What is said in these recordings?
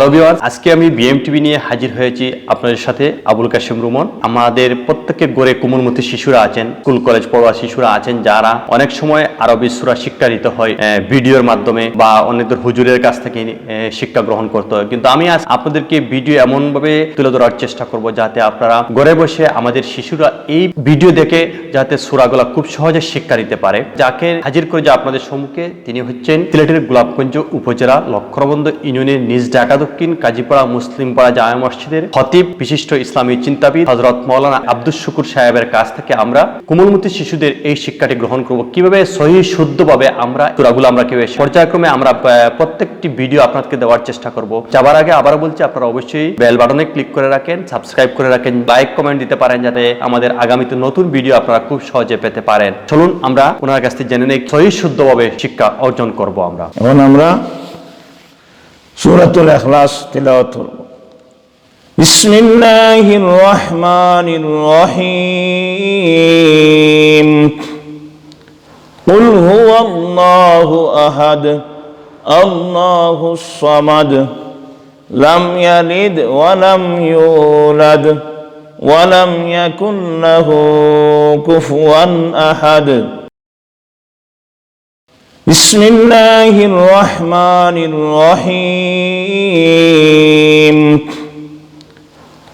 Hello viewers, আজকে আমি বিএমটিভি নিয়ে হাজির হয়েছি আপনাদের সাথে। আবুল কাশেম রুমন। আমাদের প্রত্যেকের গড়ে কোমলমতি শিশুরা আছেন, স্কুল কলেজ পড়ুয়া শিশুরা আছেন, যারা অনেক সময় আরবি সূরা শিক্ষা দিতে হয় ভিডিওর মাধ্যমে বা অন্যদের হুজুরের কাছ থেকে শিক্ষা গ্রহণ করতে হয়। কিন্তু আমি আজ আপনাদেরকে ভিডিও এমন ভাবে তুলে ধরার চেষ্টা করব যাতে আপনারা ঘরে বসে আমাদের শিশুরা এই ভিডিও দেখে যাতে সূরাগুলো খুব সহজে শিক্ষা দিতে পারে। যাকে হাজির করে যে আপনাদের সম্মুখে, তিনি হচ্ছেন সিলেটের গোলাপগঞ্জ উপজেলা লক্ষ্মণবন্দ ইউনিয়নের নিজ ঢাকা দক্ষিণ কাজীপাড়া মুসলিমপাড়া জামে মসজিদের খতিব, বিশিষ্ট ইসলামী চিন্তাবিদ হযরত মাওলানা আব্দুস শুকুর সাহেবের কাছ থেকে আমরা কোমলমতি শিশুদের এই শিক্ষাটি গ্রহণ করব। কিভাবে সহি শুদ্ধভাবে আমরা সূরাগুলো আমরা কিভাবে পর্যায়ক্রমে আমরা প্রত্যেকটি ভিডিও আপনাদেরকে দেওয়ার চেষ্টা করব। যাবার আগে আবার বলছি, আপনারা অবশ্যই বেল বাটনে ক্লিক করে রাখেন, সাবস্ক্রাইব করে রাখেন, লাইক কমেন্ট দিতে পারেন, যাতে আমাদের আগামীতে নতুন ভিডিও আপনারা খুব সহজে পেতে পারেন। চলুন আমরা ওনার কাছ থেকে জেনে নেই সহি শুদ্ধভাবে শিক্ষা অর্জন করব। আমরা এখন আমরা সূরাতুল ইখলাস তিলাওয়াত করব। বিসমিল্লাহির রহমানির রহিম। কুল হুয়াল্লাহু আহাদ আল্লাহুস সামাদ লাম ইয়ালিদ ওয়া লাম ইউলাদ ওয়া লাম ইয়াকুন লাহু কুফুয়ান আহাদ। বিসমিল্লাহির রহমানির রহিম।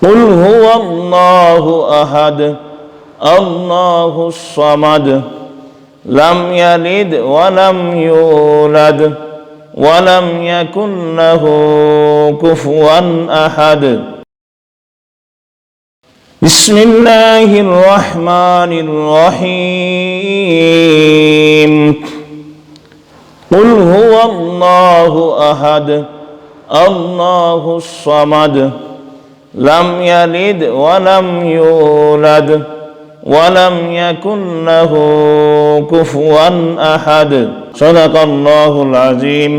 কুল হুয়াল্লাহু আহাদ আল্লাহুস সামাদ লাম ইয়ালিদ ওয়া লাম ইউলাদ ওয়া লাম ইয়াকুন লাহু কুফুয়ান আহাদ। বিসমিল্লাহির রহমানির রহিম। কুল হুয়াল্লাহু আহাদ আল্লাহুস সামাদ লাম ইয়ালিদ ওয়া লাম ইউলাদ ওয়া লাম ইয়াকুন লাহু কুফুয়ান আহাদ। সাদাকাল্লাহুল আযীম।